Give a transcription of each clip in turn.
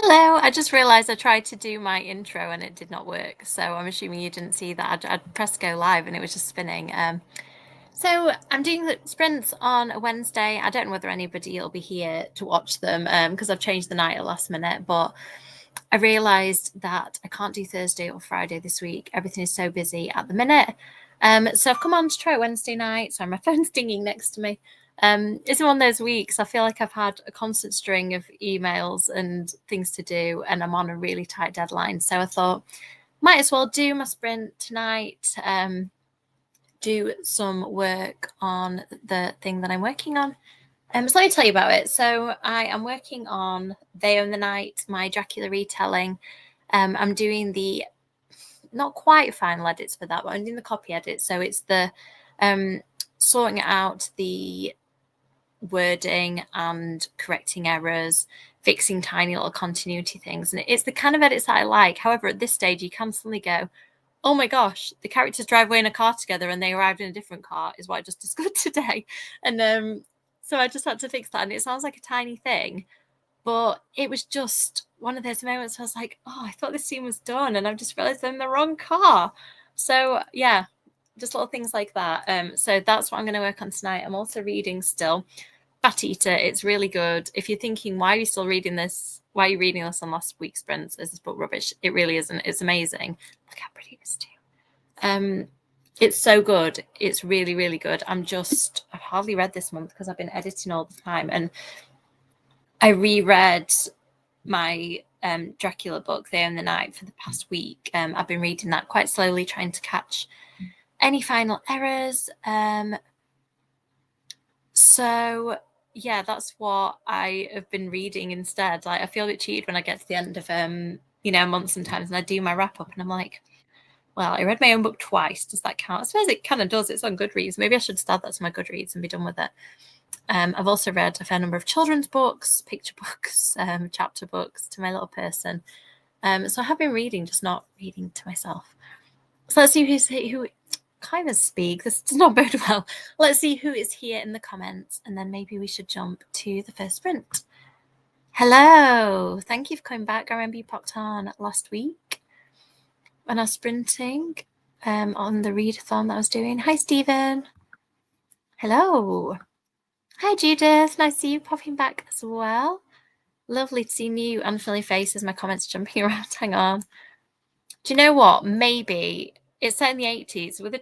Hello, I just realized I tried to do my intro and it did not work. So I'm assuming you didn't see that. I'd pressed go live and it was just spinning. So I'm doing the sprints on a Wednesday. I don't know whether anybody will be here to watch them because I've changed the night at last minute, but I realized that I can't do Thursday or Friday this week. Everything is so busy at the minute. So I've come on to try Wednesday night. So my phone's dinging next to me. It's one of those weeks I feel like I've had a constant string of emails and things to do, and I'm on a really tight deadline. So I thought, might as well do my sprint tonight, do some work on the thing that I'm working on. So let me tell you about it. So I am working on They Own the Night, my Dracula retelling. I'm doing the not quite final edits for that, but I'm doing the copy edits. So it's the sorting out the wording and correcting errors, fixing tiny little continuity things. And it's the kind of edits that I like. However, at this stage, you can suddenly go, oh my gosh, the characters drive away in a car together and they arrived in a different car, is what I just discovered today. And so I just had to fix that. And it sounds like a tiny thing, but it was just one of those moments where I was like, oh, I thought this scene was done and I've just realized I'm in the wrong car. So yeah, just little things like that. So that's what I'm going to work on tonight. I'm also reading still Fat Eater. It's really good. If you're thinking, why are you still reading this? Why are you reading this on last week's sprints? Is this book rubbish? It really isn't. It's amazing. Look how pretty it is too. It's so good. It's really, really good. I've hardly read this month because I've been editing all the time. And I reread my Dracula book, They Own the Night, for the past week. I've been reading that quite slowly, trying to catch any final errors. So yeah, that's what I have been reading instead. Like I feel a bit cheated when I get to the end of months sometimes and I do my wrap up and I'm like, well, I read my own book twice. Does that count? I suppose it kind of does. It's on Goodreads. Maybe I should start that to my Goodreads and be done with it. I've also read a fair number of children's books, picture books, chapter books to my little person. So I have been reading, just not reading to myself. So let's see who kind of speak. This does not bode well. Let's see who is here in the comments, and then maybe we should jump to the first sprint. Hello. Thank you for coming back. I remember you popped on last week when I was sprinting on the readathon that I was doing. Hi, Stephen. Hello. Hi, Judith. Nice to see you popping back as well. Lovely to see new unfamiliar faces. My comments jumping around. Hang on. Do you know what? Maybe it's set in the 80s with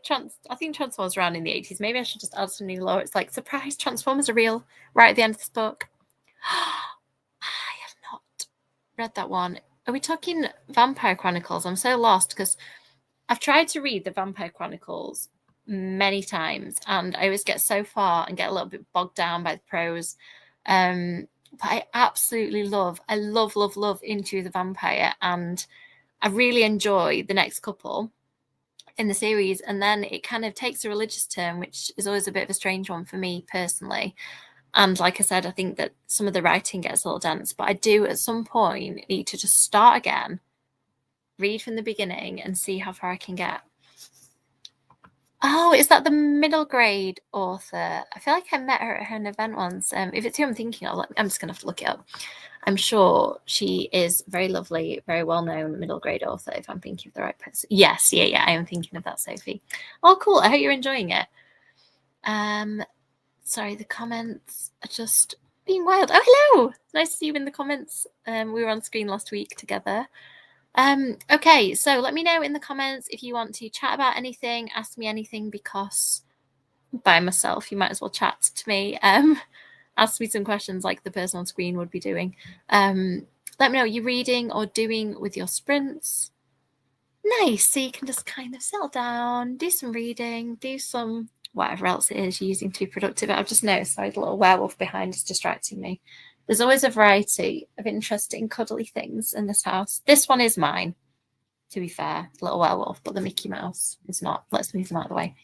I think Transformers around in the 80s. Maybe I should just add some new lore. It's like, surprise, Transformers are real right at the end of this book. I have not read that one. Are we talking Vampire Chronicles? I'm so lost because I've tried to read the Vampire Chronicles many times and I always get so far and get a little bit bogged down by the prose. But I absolutely love Into the Vampire, and I really enjoy the next couple in the series. And then it kind of takes a religious turn, which is always a bit of a strange one for me personally. And like I said, I think that some of the writing gets a little dense, but I do at some point need to just start again, read from the beginning and see how far I can get. Oh, is that the middle grade author? I feel like I met her at an event once. If it's who I'm thinking of, I'm just going to have to look it up. I'm sure she is very lovely, very well-known middle grade author, if I'm thinking of the right person. Yes, yeah, I am thinking of that, Sophie. Oh, cool. I hope you're enjoying it. Sorry, the comments are just being wild. Oh, hello. Nice to see you in the comments. We were on screen last week together. Okay, so let me know in the comments if you want to chat about anything, ask me anything, because by myself, you might as well chat to me. Ask me some questions like the person on screen would be doing. Let me know what you're reading or doing with your sprints. Nice, so you can just kind of settle down, do some reading, do some whatever else it is you're using to be productive. I've just noticed the little werewolf behind is distracting me. There's always a variety of interesting, cuddly things in this house. This one is mine, to be fair, little werewolf, but the Mickey Mouse is not. Let's move them out of the way.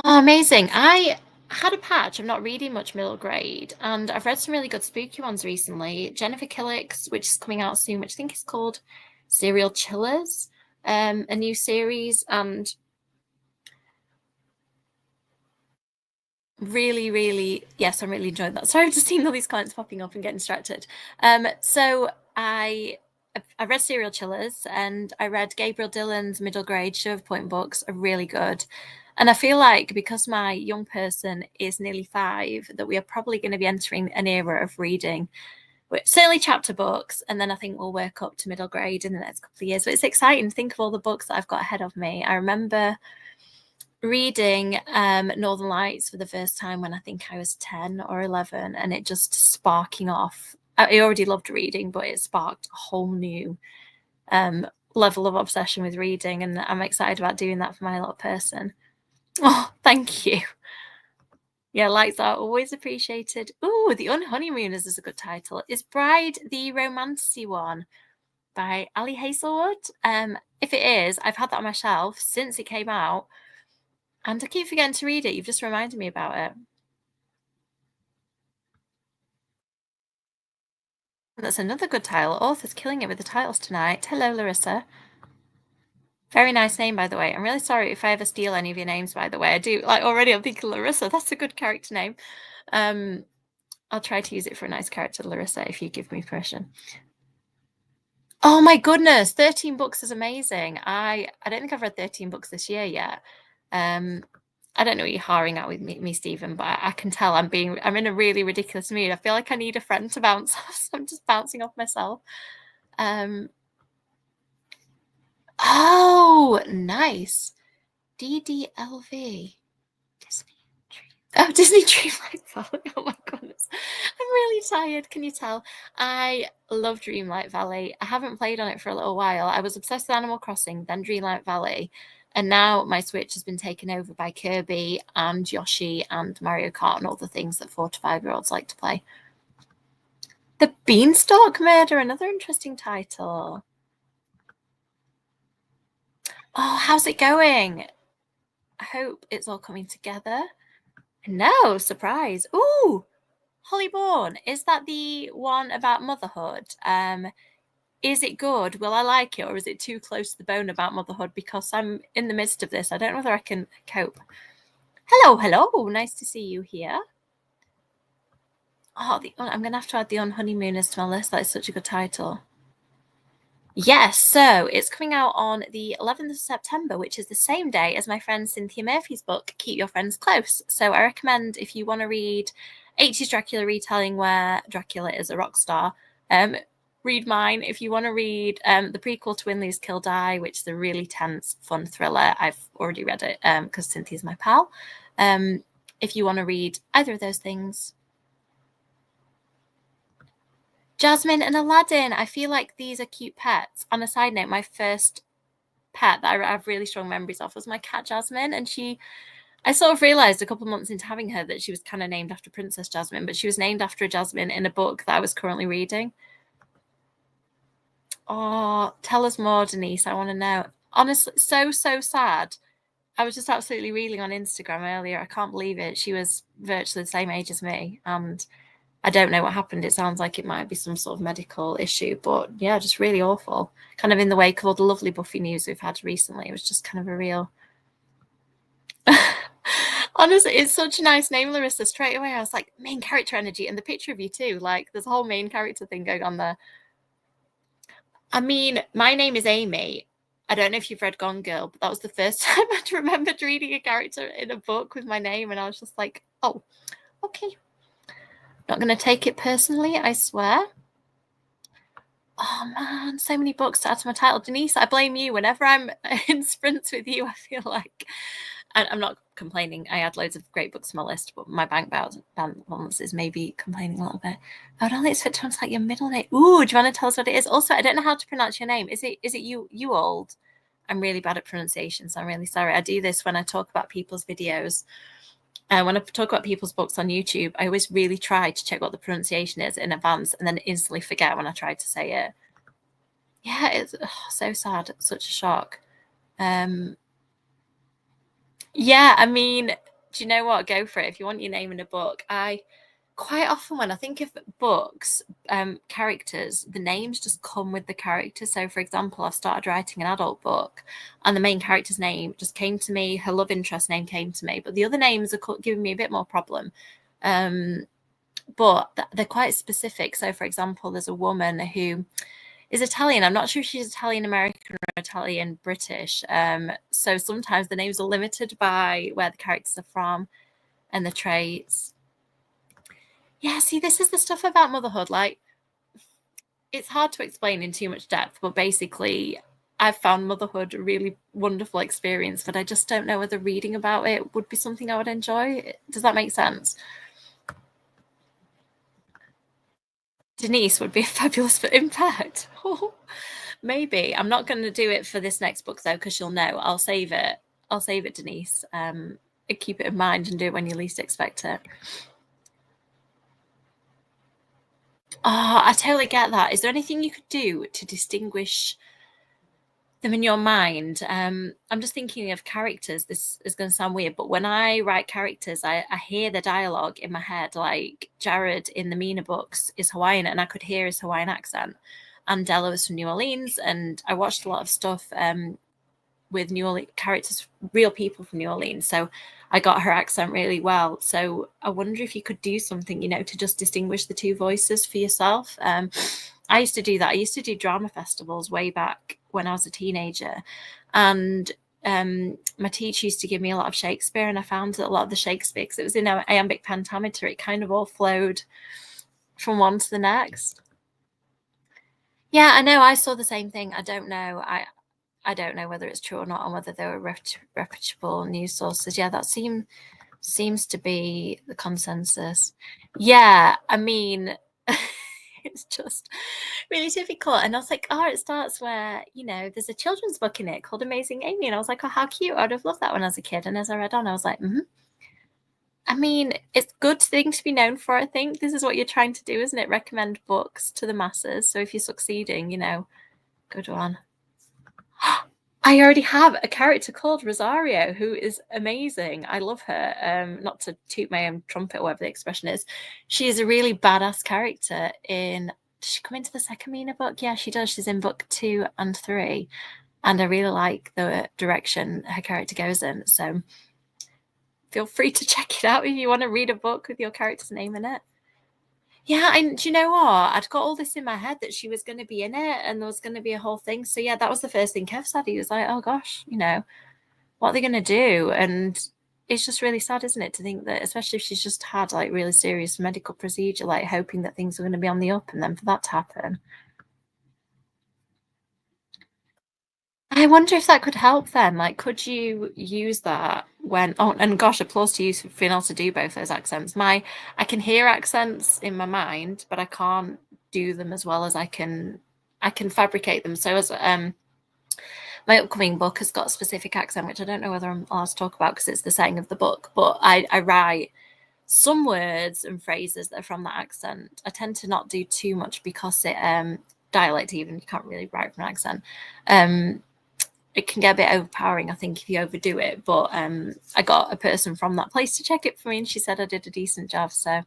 Oh, amazing. I had a patch. I'm not reading much middle grade, and I've read some really good spooky ones recently. Jennifer Killick's, which is coming out soon, which I think is called Serial Chillers, a new series, and really, yes, I'm really enjoying that. Sorry, I'm just seeing all these comments popping up and getting distracted. So I read Serial Chillers and I read Gabriel Dillon's middle grade Show of Point books are really good. And I feel like because my young person is nearly 5, that we are probably going to be entering an era of reading, certainly chapter books, and then I think we'll work up to middle grade in the next couple of years. But it's exciting to think of all the books that I've got ahead of me. I remember reading Northern Lights for the first time when I think I was 10 or 11, and it just sparking off. I already loved reading, but it sparked a whole new level of obsession with reading, and I'm excited about doing that for my little person. Oh, thank you. Yeah, likes are always appreciated. Ooh, The Unhoneymooners is a good title. Is Bride the romancy one by Ali Hazelwood? If it is, I've had that on my shelf since it came out, and I keep forgetting to read it. You've just reminded me about it. That's another good title. Author's killing it with the titles tonight. Hello, Larissa. Very nice name, by the way. I'm really sorry if I ever steal any of your names, by the way. I do, like, already I'm thinking Larissa. That's a good character name. I'll try to use it for a nice character, Larissa, if you give me permission. Oh my goodness, 13 books is amazing. I don't think I've read 13 books this year yet. I don't know what you're harring out with me, Stephen, but I can tell I'm in a really ridiculous mood. I feel like I need a friend to bounce off, so I'm just bouncing off myself. Oh, nice. DDLV. Disney Dream. Oh, Disney Dreamlight Valley. Oh my goodness. I'm really tired. Can you tell? I love Dreamlight Valley. I haven't played on it for a little while. I was obsessed with Animal Crossing, then Dreamlight Valley. And now my Switch has been taken over by Kirby and Yoshi and Mario Kart and all the things that 4 to 5-year-olds like to play. The Beanstalk Murder, another interesting title. Oh, how's it going? I hope it's all coming together. No, surprise. Ooh, Hollyborn. Is that the one about motherhood? Is it good? Will I like it, or is it too close to the bone about motherhood? Because I'm in the midst of this. I don't know whether I can cope. Hello. Nice to see you here. Oh, I'm going to have to add The Unhoneymooners to my list. That is such a good title. Yes, so it's coming out on the 11th of September, which is the same day as my friend Cynthia Murphy's book, Keep Your Friends Close. So I recommend, if you want to read 80s Dracula retelling where Dracula is a rock star, read mine. If you want to read the prequel to Winley's Kill Die, which is a really tense, fun thriller, I've already read it because Cynthia's my pal. If you want to read either of those things, Jasmine and Aladdin. I feel like these are cute pets. On a side note, my first pet that I have really strong memories of was my cat Jasmine, and I sort of realized a couple of months into having her that she was kind of named after Princess Jasmine, but she was named after a Jasmine in a book that I was currently reading. Oh, tell us more, Denise. I want to know. Honestly, so sad. I was just absolutely reeling on Instagram earlier. I can't believe it. She was virtually the same age as me, and I don't know what happened. It sounds like it might be some sort of medical issue, but yeah, just really awful. Kind of in the wake of all the lovely Buffy news we've had recently. It was just kind of a real. Honestly, it's such a nice name, Larissa. Straight away, I was like, main character energy, and the picture of you too. Like, there's a whole main character thing going on there. I mean, my name is Amy. I don't know if you've read Gone Girl, but that was the first time I'd remembered reading a character in a book with my name, and I was just like, oh, okay. Not going to take it personally, I swear. Oh man, so many books to add to my title. Denise, I blame you. Whenever I'm in sprints with you, I feel like, and I'm not complaining. I add loads of great books to my list, but my bank balance is maybe complaining a little bit. I would only expect to like your middle name. Ooh, do you want to tell us what it is? Also, I don't know how to pronounce your name. Is it you old? I'm really bad at pronunciation, so I'm really sorry. I do this when I talk about people's videos. And when I talk about people's books on YouTube, I always really try to check what the pronunciation is in advance and then instantly forget when I try to say it. Yeah, it's so sad. It's such a shock. Yeah, I mean, do you know what? Go for it. If you want your name in a book, I quite often when I think of books, characters, the names just come with the character. So, for example, I've started writing an adult book, and the main character's name just came to me. Her love interest name came to me, but the other names are giving me a bit more problem. But they're quite specific. So, for example, there's a woman who is Italian. I'm not sure if she's Italian American or Italian British. So sometimes the names are limited by where the characters are from and the traits. Yeah, see, this is the stuff about motherhood. Like, it's hard to explain in too much depth, but basically, I've found motherhood a really wonderful experience, but I just don't know whether reading about it would be something I would enjoy. Does that make sense? Denise would be a fabulous impact. Maybe. I'm not going to do it for this next book, though, because she'll know. I'll save it. I'll save it, Denise. Keep it in mind and do it when you least expect it. Oh, I totally get that. Is there anything you could do to distinguish them in your mind? I'm just thinking of characters. This is going to sound weird, but when I write characters, I hear the dialogue in my head. Like Jared in the Mina books is Hawaiian, and I could hear his Hawaiian accent. And Della was from New Orleans, and I watched a lot of stuff with New Orleans characters, real people from New Orleans. So I got her accent really well. So I wonder if you could do something, to just distinguish the two voices for yourself. I used to do that. I used to do drama festivals way back when I was a teenager. And my teacher used to give me a lot of Shakespeare, and I found that a lot of the Shakespeare, because it was in iambic pentameter, it kind of all flowed from one to the next. Yeah, I know. I saw the same thing. I don't know. I don't know whether it's true or not, and whether they were reputable news sources. Yeah, that seems to be the consensus. Yeah, I mean, it's just really difficult. And I was like, it starts where, there's a children's book in it called Amazing Amy. And I was like, oh, how cute. I'd have loved that when I was a kid. And as I read on, I was like, I mean, it's a good thing to be known for, I think. This is what you're trying to do, isn't it? Recommend books to the masses. So if you're succeeding, good one. I already have a character called Rosario, who is amazing. I love her. Not to toot my own trumpet, or whatever the expression is. She is a really badass character in... Does she come into the second Mina book? Yeah, she does. She's in book 2 and 3. And I really like the direction her character goes in. So feel free to check it out if you want to read a book with your character's name in it. Yeah, and do you know what? I'd got all this in my head that she was going to be in it and there was going to be a whole thing. So yeah, that was the first thing Kev said. He was like, oh gosh, what are they going to do? And it's just really sad, isn't it, to think that, especially if she's just had like really serious medical procedure, like hoping that things are going to be on the up, and then for that to happen. I wonder if that could help then. Like, could you use that when, and gosh, applause to you for being able to do both those accents. I can hear accents in my mind, but I can't do them as well as I can fabricate them. So as my upcoming book has got a specific accent, which I don't know whether I'm allowed to talk about because it's the setting of the book, but I write some words and phrases that are from that accent. I tend to not do too much because it dialect, even, you can't really write from an accent. It can get a bit overpowering, I think, if you overdo it. But I got a person from that place to check it for me, and she said I did a decent job. So,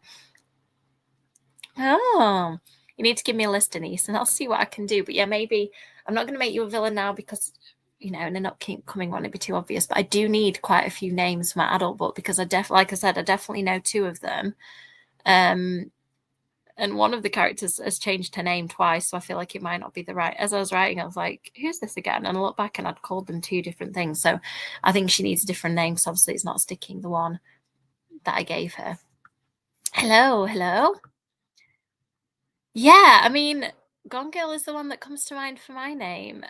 you need to give me a list, Denise, and I'll see what I can do. But yeah, maybe I'm not going to make you a villain now because, and they're not coming on, it'd be too obvious. But I do need quite a few names for my adult book because like I said, I definitely know 2 of them. And one of the characters has changed her name twice, so I feel like it might not be the right. As I was writing, I was like, who's this again? And I looked back and I'd called them 2 different things. So I think she needs a different name because obviously it's not sticking, the one that I gave her. Hello. Yeah, I mean, Gone Girl is the one that comes to mind for my name.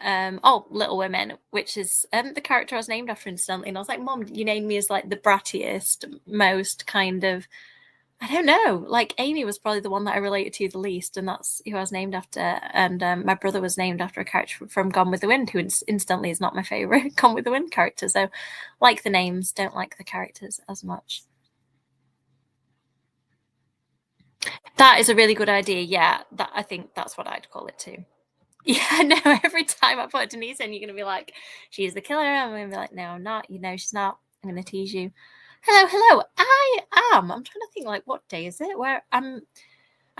Little Women, which is the character I was named after instantly. And I was like, Mom, you named me as like the brattiest, most kind of, I don't know. Like Amy was probably the one that I related to the least, and that's who I was named after. And my brother was named after a character from Gone with the Wind, who instantly is not my favorite Gone with the Wind character. So, like the names, don't like the characters as much. That is a really good idea. Yeah, I think that's what I'd call it too. Yeah, no. Every time I put Denise in, you're gonna be like, "She's the killer." I'm gonna be like, "No, I'm not. She's not. I'm gonna tease you." Hello. I'm trying to think, like, what day is it? Where I'm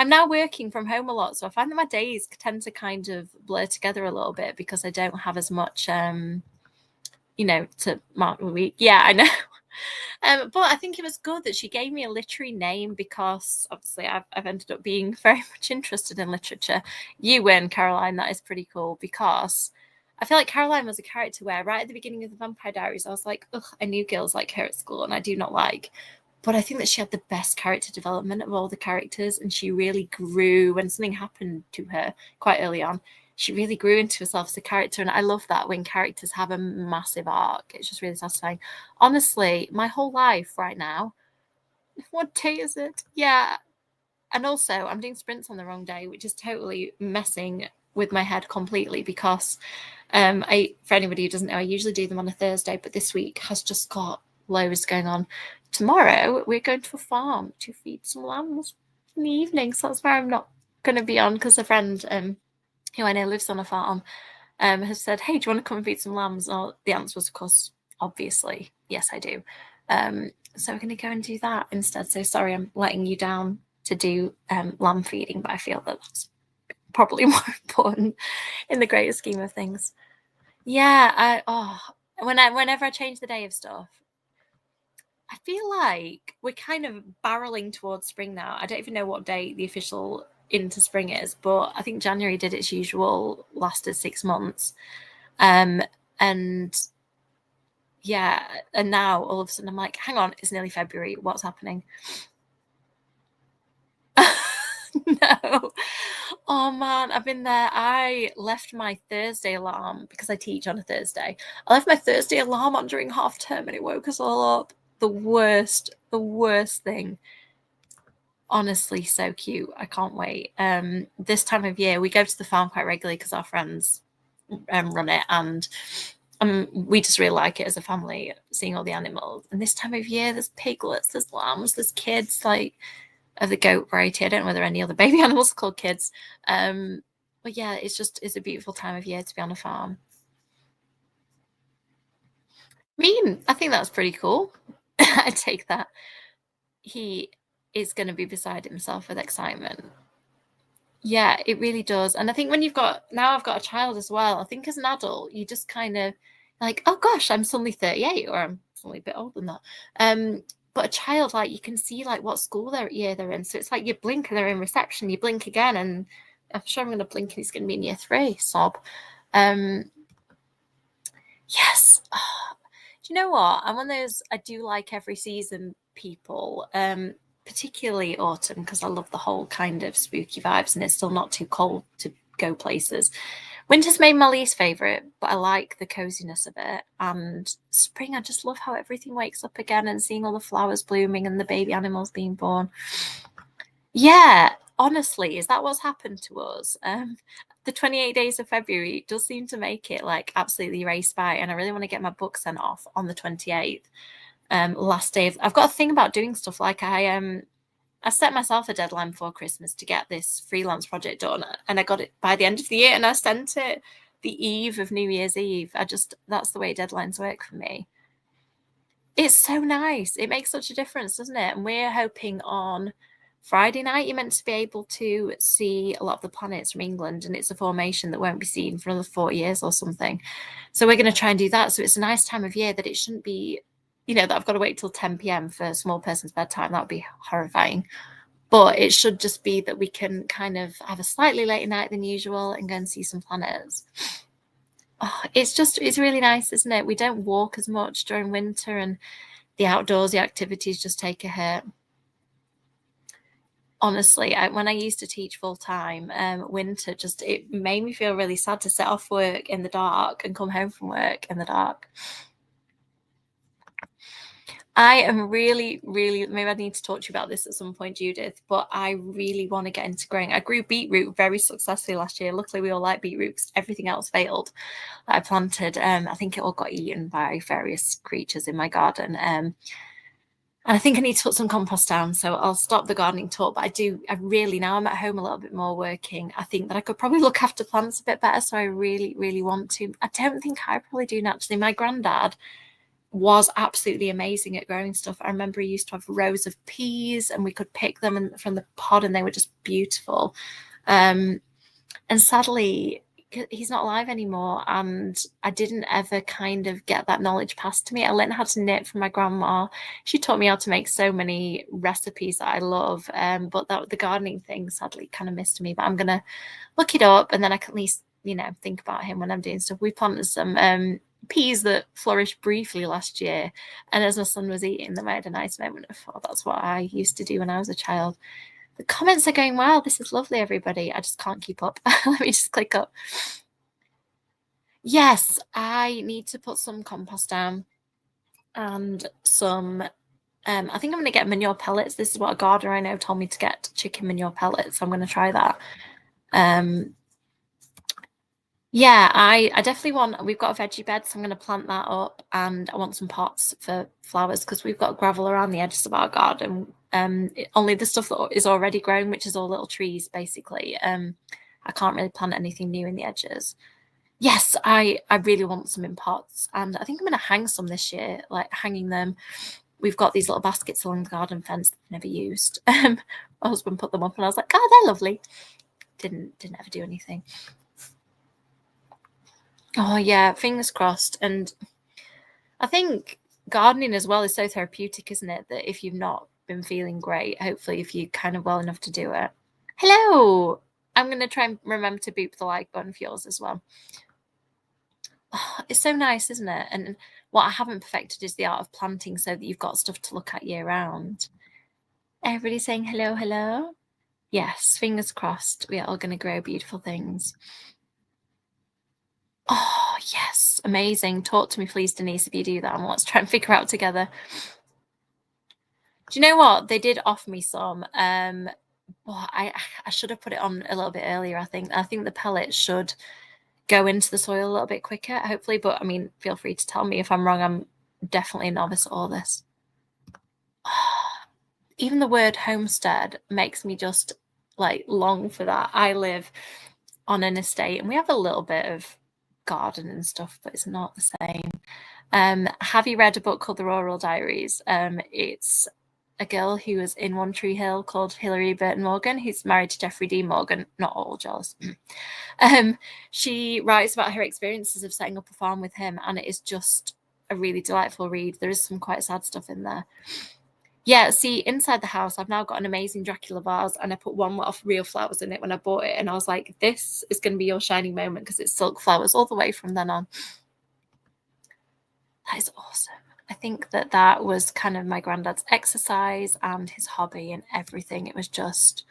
now working from home a lot, so I find that my days tend to kind of blur together a little bit because I don't have as much, to mark the week. Yeah, I know. But I think it was good that she gave me a literary name because obviously I've ended up being very much interested in literature. You win, Caroline. That is pretty cool because I feel like Caroline was a character where right at the beginning of the Vampire Diaries, I was like, ugh, I knew girls like her at school and I do not like. But I think that she had the best character development of all the characters, and she really grew when something happened to her quite early on. She really grew into herself as a character, and I love that when characters have a massive arc. It's just really satisfying. Honestly, my whole life right now, what day is it? Yeah. And also, I'm doing sprints on the wrong day, which is totally messing with my head completely because for anybody who doesn't know, I usually do them on a Thursday, but this week has just got loads going on. Tomorrow, we're going to a farm to feed some lambs in the evening. So that's where I'm not going to be on because a friend who I know lives on a farm has said, hey, do you want to come and feed some lambs? Oh, the answer was, of course, obviously, yes, I do. So we're going to go and do that instead. So sorry, I'm letting you down to do lamb feeding, but I feel that that's probably more important in the greater scheme of things. Yeah, whenever I change the day of stuff, I feel like we're kind of barreling towards spring now. I don't even know what date the official into spring is, but I think January did its usual, lasted 6 months. And yeah, and now all of a sudden I'm like, hang on, it's nearly February. What's happening? No. Oh man, I've been there. I left my Thursday alarm because I teach on a Thursday. I left my Thursday alarm on during half term and it woke us all up. The worst thing. Honestly, so cute. I can't wait. This time of year, we go to the farm quite regularly because our friends run it, and we just really like it as a family, seeing all the animals. And this time of year, there's piglets, there's lambs, there's kids, like of the goat variety. I don't know whether any other baby animals are called kids. But yeah, it's a beautiful time of year to be on a farm. I think that's pretty cool. I take that. He is going to be beside himself with excitement. Yeah, it really does. And I think when I've got a child as well, I think as an adult, you just kind of like, oh gosh, I'm suddenly 38 or I'm suddenly a bit older than that. But a child, like you can see like what school they're in. So it's like you blink and they're in reception, you blink again, and I'm sure I'm gonna blink and he's gonna be in year 3, sob. Yes. Oh, do you know what? I'm one of those I do like every season people. Particularly autumn because I love the whole kind of spooky vibes and it's still not too cold to go places. Winter's made my least favorite, but I like the coziness of it. And spring, I just love how everything wakes up again and seeing all the flowers blooming and the baby animals being born. Yeah, honestly, is that what's happened to us? The 28 days of February does seem to make it like absolutely race by, and I really want to get my book sent off on the 28th. Last day I've got a thing about doing stuff like I set myself a deadline before Christmas to get this freelance project done, and I got it by the end of the year, and I sent it the eve of New Year's Eve. That's the way deadlines work for me. It's so nice. It makes such a difference, doesn't it? And we're hoping on Friday night you're meant to be able to see a lot of the planets from England, and it's a formation that won't be seen for another 40 years or something. So we're going to try and do that. So it's a nice time of year that it shouldn't be, that I've got to wait till 10 p.m. for a small person's bedtime. That would be horrifying. But it should just be that we can kind of have a slightly later night than usual and go and see some planets. Oh, it's really nice, isn't it? We don't walk as much during winter and the outdoorsy activities just take a hit. Honestly, when I used to teach full time, winter it made me feel really sad to set off work in the dark and come home from work in the dark. I am really, really, maybe I need to talk to you about this at some point, Judith, but I really want to get into growing. I grew beetroot very successfully last year. Luckily, we all like beetroot because everything else failed that I planted. I think it all got eaten by various creatures in my garden. And I think I need to put some compost down, so I'll stop the gardening talk. But I really, now I'm at home a little bit more working, I think that I could probably look after plants a bit better. So I really, really want to. I don't think I probably do naturally. My granddad was absolutely amazing at growing stuff. I remember he used to have rows of peas and we could pick them from the pod and they were just beautiful. And sadly, he's not alive anymore, and I didn't ever kind of get that knowledge passed to me. I learned how to knit from my grandma. She taught me how to make so many recipes that I love, but the gardening thing sadly kind of missed me. But I'm gonna look it up, and then I can at least think about him when I'm doing stuff. We planted some peas that flourished briefly last year, and as my son was eating them, I had a nice moment of, oh, that's what I used to do when I was a child. The comments are going well. This is lovely, everybody. I just can't keep up. Let me just click up. Yes, I need to put some compost down and some, I think I'm going to get manure pellets. This is what a gardener I know told me to get, chicken manure pellets. So I'm going to try that. Yeah, I definitely want, we've got a veggie bed, so I'm going to plant that up, and I want some pots for flowers because we've got gravel around the edges of our garden. Only the stuff that is already grown, which is all little trees, basically. I can't really plant anything new in the edges. Yes, I really want some in pots, and I think I'm going to hang some this year, like hanging them. We've got these little baskets along the garden fence that I've never used. My husband put them up, and I was like, oh, they're lovely. Didn't ever do anything. Oh yeah, fingers crossed. And I think gardening as well is so therapeutic, isn't it? That if you've not been feeling great, hopefully if you're kind of well enough to do it. Hello. I'm going to try and remember to boop the like button for yours as well. Oh, it's so nice, isn't it? And what I haven't perfected is the art of planting so that you've got stuff to look at year round. Everybody saying hello, hello. Yes, fingers crossed. We are all going to grow beautiful things. Oh, yes. Amazing. Talk to me, please, Denise, if you do that. And let's try and figure out together. Do you know what? They did offer me some. Well, I should have put it on a little bit earlier, I think. I think the pellets should go into the soil a little bit quicker, hopefully. But, I mean, feel free to tell me if I'm wrong. I'm definitely a novice at all this. Even the word homestead makes me just, like, long for that. I live on an estate, and we have a little bit of garden and stuff, but it's not the same. Have you read a book called The Rural Diaries? It's a girl who was in One Tree Hill called Hilary Burton Morgan, who's married to Jeffrey D. Morgan. Not all jealous. She writes about her experiences of setting up a farm with him, and it is just a really delightful read. There is some quite sad stuff in there. Yeah, see, inside the house, I've now got an amazing Dracula vase, and I put one of real flowers in it when I bought it, and I was like, this is going to be your shining moment because it's silk flowers all the way from then on. That is awesome. I think that was kind of my granddad's exercise and his hobby and everything. It was just...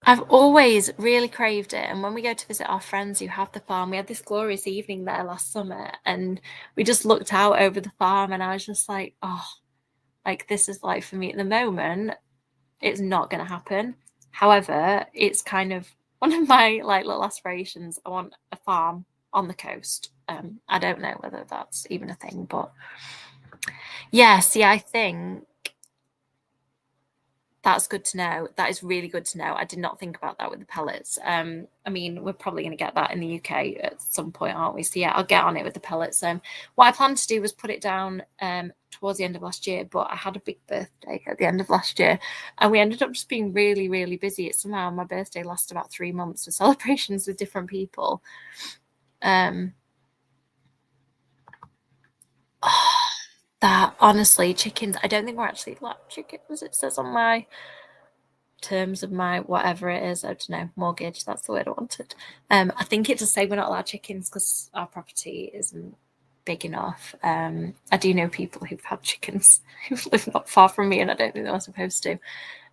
I've always really craved it. And when we go to visit our friends who have the farm, we had this glorious evening there last summer, and we just looked out over the farm, and I was just like, oh, like this is life for me at the moment. It's not going to happen. However, it's kind of one of my like little aspirations. I want a farm on the coast. I don't know whether that's even a thing, but yeah, see, I think that's good to know. That is really good to know. I did not think about that with the pellets. I mean, we're probably going to get that in the UK at some point, aren't we? So yeah, I'll get on it with the pellets. What I planned to do was put it down towards the end of last year, but I had a big birthday at the end of last year, and we ended up just being really, really busy. It's somehow my birthday lasted about 3 months with celebrations with different people. That honestly, chickens, I don't think we're actually allowed chickens. It says on my terms of my whatever it is, I don't know, mortgage, that's the word I wanted. I think it does say we're not allowed chickens because our property isn't big enough. I do know people who've had chickens who live not far from me, and I don't think they were supposed to.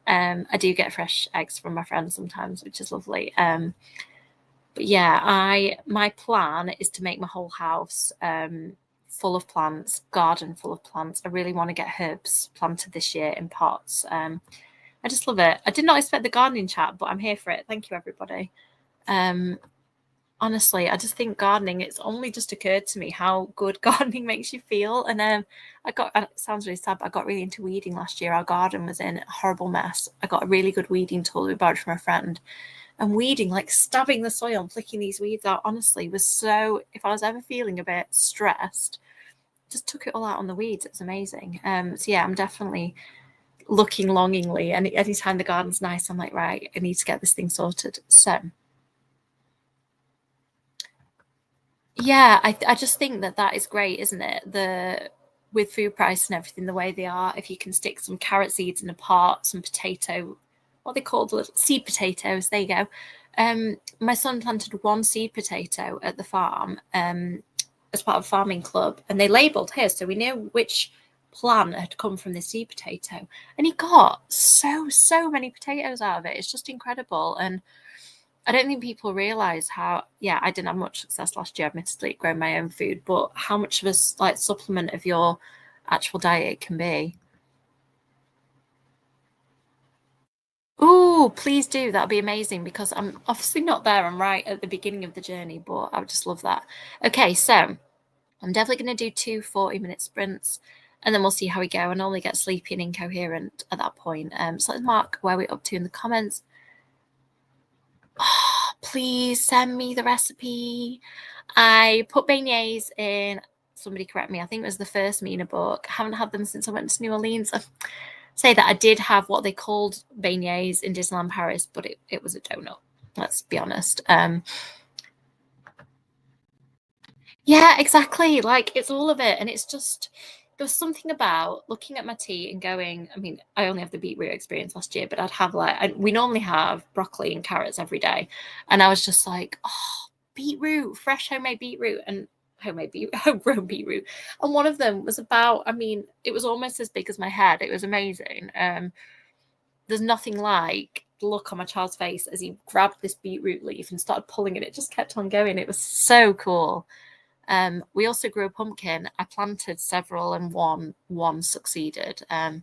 I do get fresh eggs from my friends sometimes, which is lovely. But yeah, my plan is to make my whole house full of plants, garden full of plants. I really want to get herbs planted this year in pots. I just love it. I did not expect the gardening chat, but I'm here for it. Thank you, everybody. Honestly, I just think gardening, it's only just occurred to me how good gardening makes you feel. And it sounds really sad, but I got really into weeding last year. Our garden was in a horrible mess. I got a really good weeding tool we borrowed from a friend. and weeding, like stabbing the soil and flicking these weeds out, honestly, was so, if I was ever feeling a bit stressed, just took it all out on the weeds. It was amazing. So yeah, I'm definitely looking longingly, and anytime the garden's nice, I'm like, right, I need to get this thing sorted. So yeah, I just think that is great, isn't it? With food price and everything the way they are, if you can stick some carrot seeds in a pot, some potato, what they call the little seed potatoes, there you go. My son planted one seed potato at the farm as part of a farming club, and they labelled here, so we knew which plant had come from the seed potato, and he got so many potatoes out of it. It's just incredible. And I don't think people realize how, yeah, I didn't have much success last year, admittedly, growing my own food, but how much of a like supplement of your actual diet it can be. Oh, please do. That'd be amazing, because I'm obviously not there. I'm right at the beginning of the journey, but I would just love that. Okay, so I'm definitely going to do two 40-minute sprints, and then we'll see how we go. I normally get sleepy and incoherent at that point. So let's mark where we're up to in the comments. Oh, please send me the recipe. I put beignets in, somebody correct me, I think it was the first Mina book. I haven't had them since I went to New Orleans. I say that I did have what they called beignets in Disneyland Paris, but it was a donut, let's be honest. Yeah, exactly. Like, it's all of it. And it's just, there was something about looking at my tea and going, I mean, I only have the beetroot experience last year, but I'd have like, we normally have broccoli and carrots every day. And I was just like, oh, beetroot, fresh homemade beetroot and homegrown beetroot. And one of them was about, I mean, it was almost as big as my head. It was amazing. There's nothing like the look on my child's face as he grabbed this beetroot leaf and started pulling it. It just kept on going. It was so cool. We also grew a pumpkin. I planted several and one succeeded. I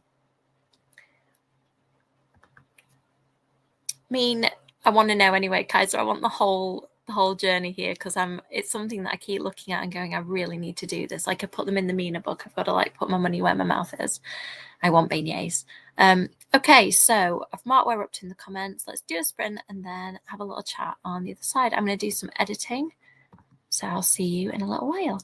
mean, I want to know anyway, Kaiser. I want the whole journey here, because it's something that I keep looking at and going, I really need to do this. Like, I put them in the Mina book. I've got to like put my money where my mouth is. I want beignets. Okay, so I've marked where we're up to in the comments. Let's do a sprint and then have a little chat on the other side. I'm going to do some editing. So I'll see you in a little while.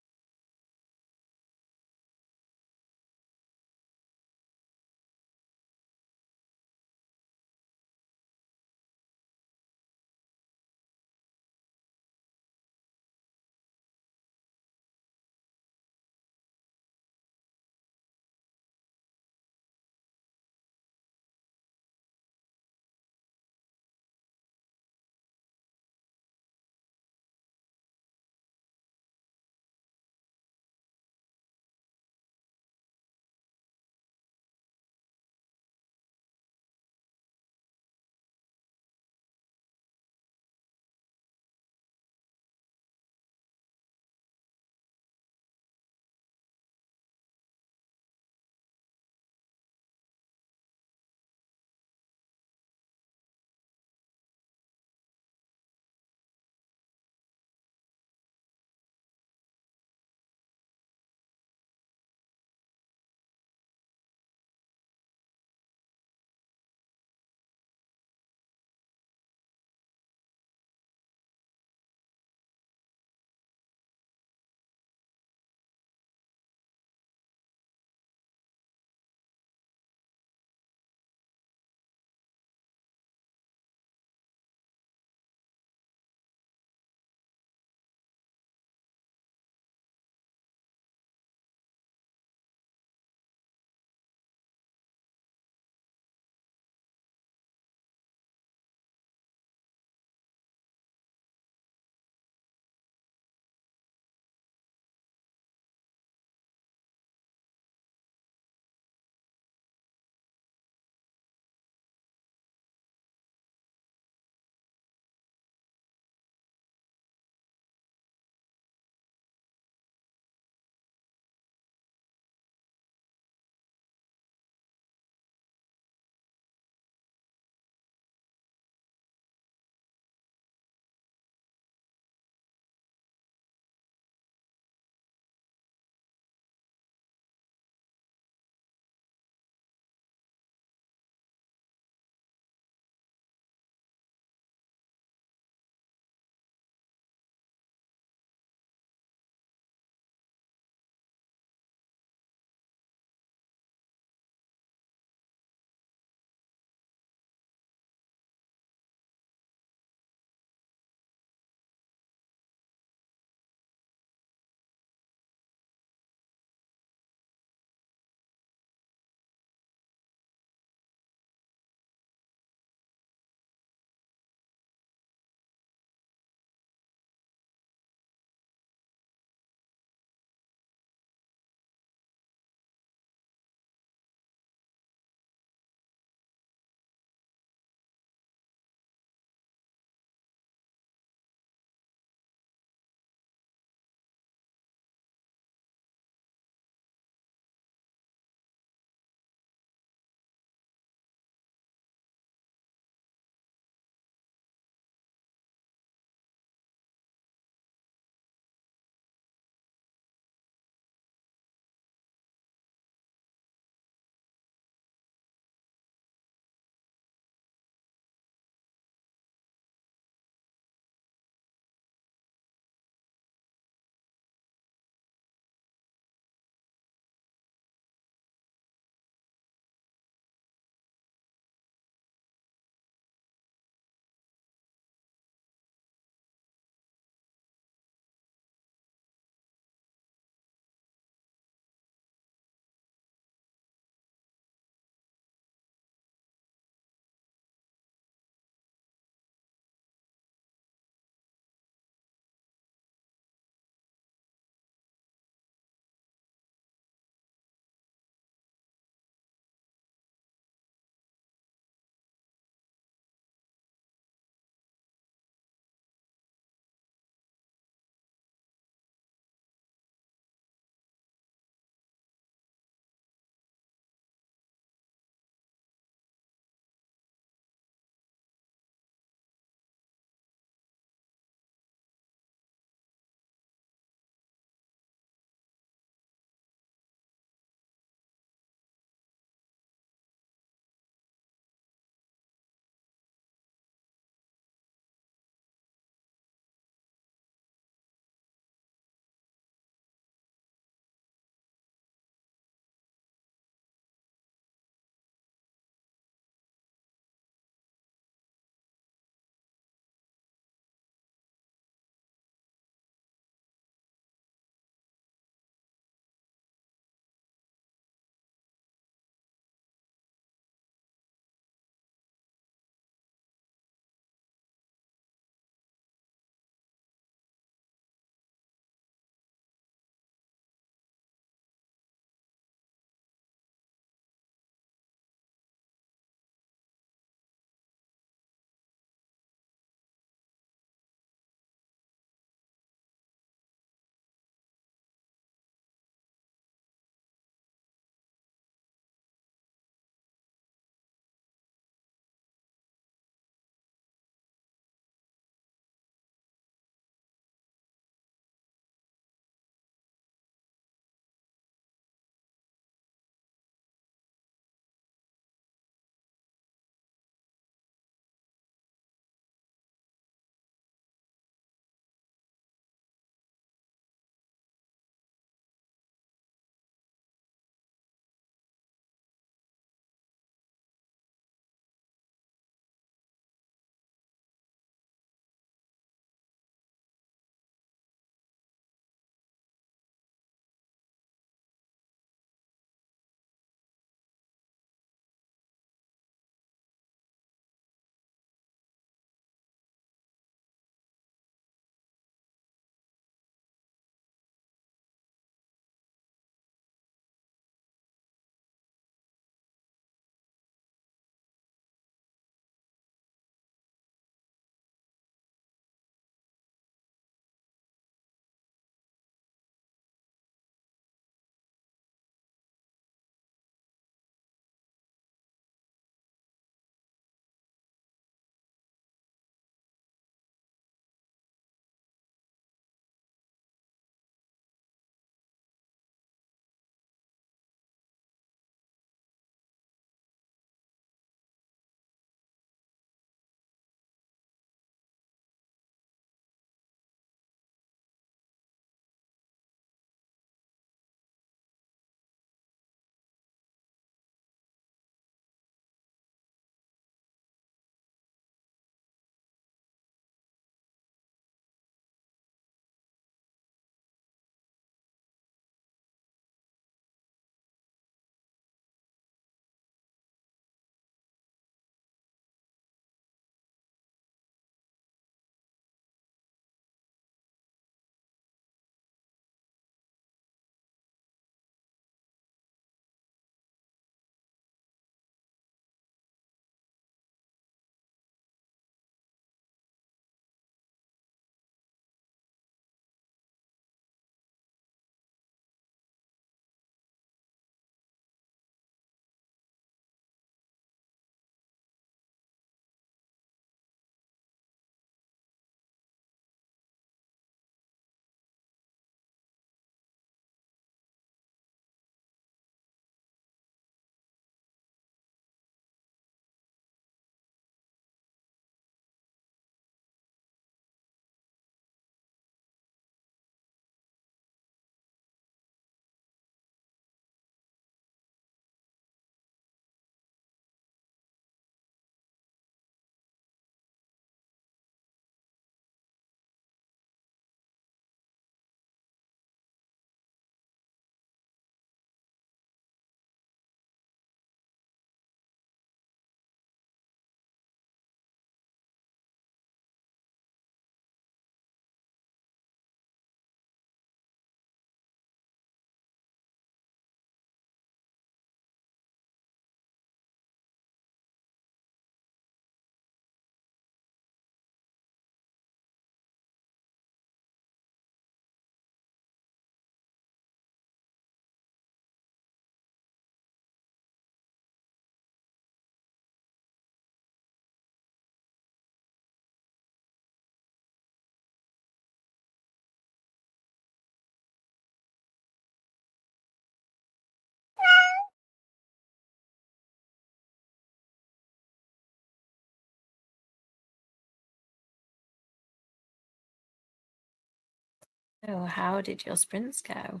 Oh, how did your sprints go?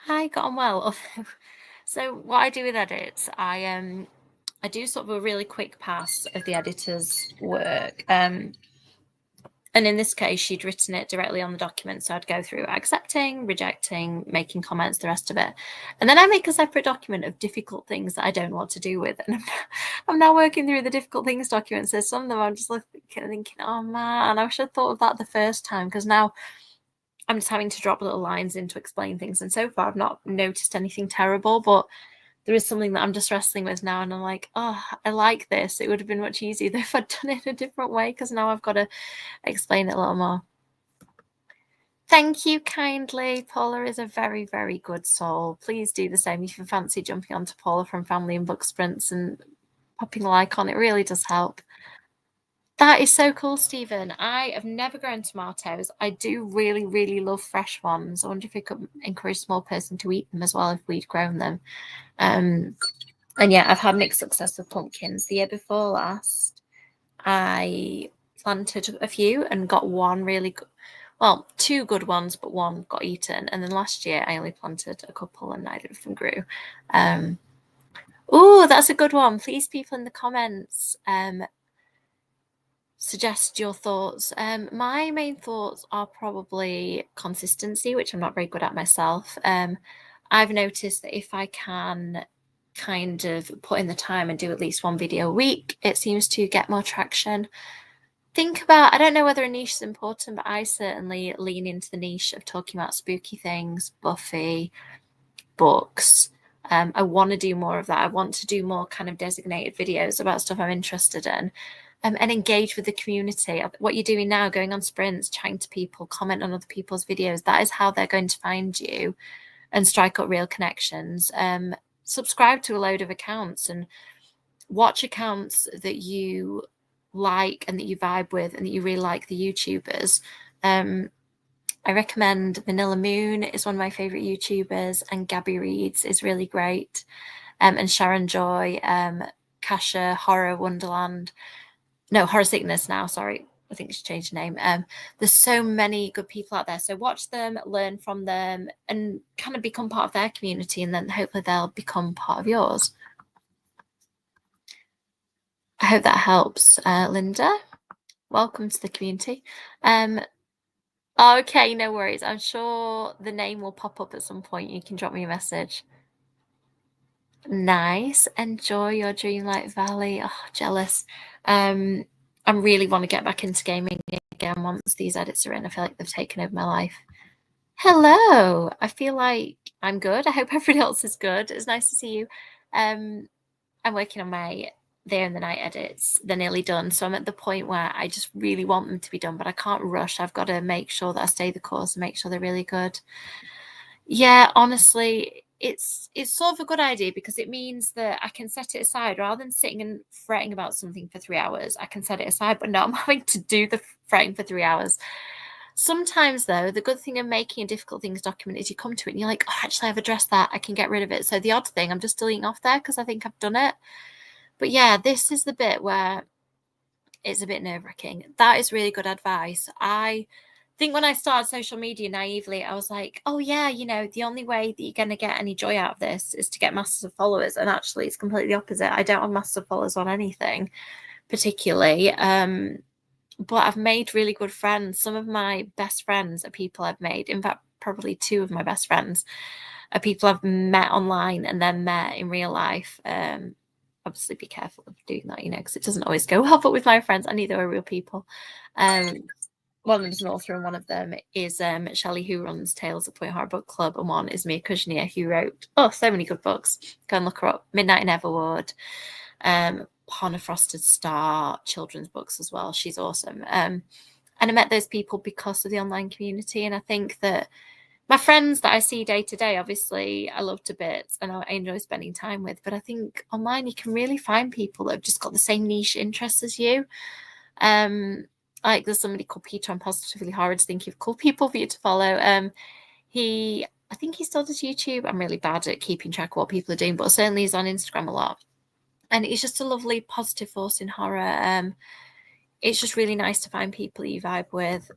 I got on well. So what I do with edits, I do sort of a really quick pass of the editor's work. And in this case, she'd written it directly on the document. So I'd go through accepting, rejecting, making comments, the rest of it. And then I make a separate document of difficult things that I don't know what to do with. And I'm now working through the difficult things document. So some of them I'm just thinking, oh man, I wish I'd thought of that the first time, because now I'm just having to drop little lines in to explain things. And so far, I've not noticed anything terrible, but there is something that I'm just wrestling with now. And I'm like, oh, I like this. It would have been much easier if I'd done it in a different way, because now I've got to explain it a little more. Thank you kindly. Paula is a very, very good soul. Please do the same if you fancy jumping onto Paula from Family and Book Sprints and popping a like on. It really does help. That is so cool, Stephen. I have never grown tomatoes. I do really, really love fresh ones. I wonder if we could encourage a small person to eat them as well if we'd grown them. And yeah, I've had mixed success with pumpkins. The year before last, I planted a few and got one really good, well, two good ones, but one got eaten. And then last year, I only planted a couple and neither of them grew. Oh, that's a good one. Please, people in the comments, suggest your thoughts. My main thoughts are probably consistency, which I'm not very good at myself. I've noticed that if I can kind of put in the time and do at least one video a week, it seems to get more traction. Think about, I don't know whether a niche is important, but I certainly lean into the niche of talking about spooky things, Buffy, books. I want to do more of that. I want to do more kind of designated videos about stuff I'm interested in. And engage with the community. What you're doing now, going on sprints, chatting to people, comment on other people's videos, that is how they're going to find you and strike up real connections. Subscribe to a load of accounts and watch accounts that you like and that you vibe with and that you really like, the YouTubers. I recommend Vanilla Moon is one of my favorite YouTubers, and Gabby Reads is really great. And Sharon Joy, Kasha, Horror Wonderland. No, Horror Sickness now, sorry. I think she changed the name. There's so many good people out there. So watch them, learn from them, and kind of become part of their community, and then hopefully they'll become part of yours. I hope that helps. Linda, welcome to the community. Okay, no worries. I'm sure the name will pop up at some point. You can drop me a message. Nice. Enjoy your Dreamlight Valley. Oh, jealous. I really want to get back into gaming again once these edits are in. I feel like they've taken over my life. Hello. I feel like I'm good. I hope everybody else is good. It's nice to see you. I'm working on my Day in the Night edits. They're nearly done. So I'm at the point where I just really want them to be done, but I can't rush. I've got to make sure that I stay the course and make sure they're really good. Yeah, honestly, it's sort of a good idea because it means that I can set it aside rather than sitting and fretting about something for 3 hours. I can set it aside, but now I'm having to do the fretting for 3 hours. Sometimes, though, the good thing of making a difficult things document is you come to it and you're like, oh, actually, I've addressed that. I can get rid of it. So the odd thing, I'm just deleting off there because I think I've done it. But yeah, this is the bit where it's a bit nerve-wracking. That is really good advice. I think when I started social media naively, I was like, oh yeah, you know, the only way that you're going to get any joy out of this is to get masses of followers. And actually it's completely opposite. I don't have masses of followers on anything particularly. But I've made really good friends. Some of my best friends are people I've made. In fact, probably two of my best friends are people I've met online and then met in real life. Obviously be careful of doing that, you know, because it doesn't always go well. But with my friends, I knew they were real people. One of them is an author, and one of them is Shelley, who runs Tales of Point Horror Book Club, and one is Mia Kushner, who wrote so many good books. Go and look her up. Midnight in Everwood, On a Frosted Star, children's books as well. She's awesome. And I met those people because of the online community, and I think that my friends that I see day to day, obviously, I love to bits and I enjoy spending time with. But I think online you can really find people that have just got the same niche interests as you. Like there's somebody called Peter on Positively Horror, to think of cool people for you to follow. I think he still does YouTube. I'm really bad at keeping track of what people are doing, but certainly he's on Instagram a lot. And he's just a lovely positive force in horror. It's just really nice to find people you vibe with.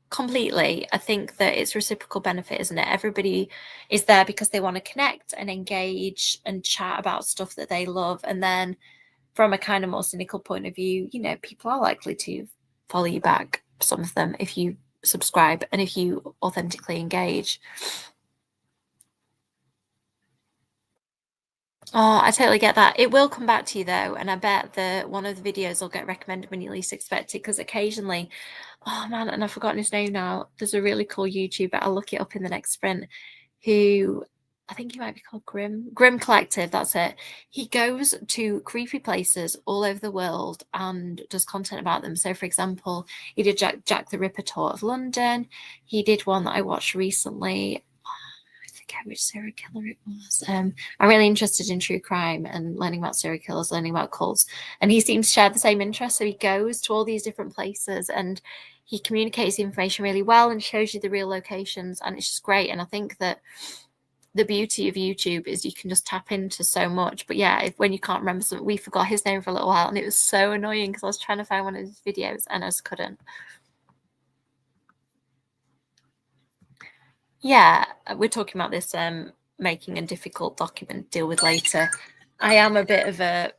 Completely. I think that it's reciprocal benefit, isn't it? Everybody is there because they want to connect and engage and chat about stuff that they love. And then from a kind of more cynical point of view, people are likely to follow you back, some of them, if you subscribe and if you authentically engage. Oh, I totally get that. It will come back to you though, and I bet that one of the videos will get recommended when you least expect it, because occasionally, oh man, and I've forgotten his name now. There's a really cool YouTuber, I'll look it up in the next sprint, who I think he might be called Grim Collective, that's it. He goes to creepy places all over the world and does content about them. So for example, he did Jack the Ripper tour of London. He did one that I watched recently. I forget which serial killer it was. I'm really interested in true crime and learning about serial killers, learning about cults. And he seems to share the same interest. So he goes to all these different places and he communicates the information really well and shows you the real locations. And it's just great. And I think that the beauty of YouTube is you can just tap into so much. But yeah, when you can't remember something, we forgot his name for a little while. And it was so annoying because I was trying to find one of his videos and I just couldn't. Yeah, we're talking about this making a difficult document deal with later. I am a bit of a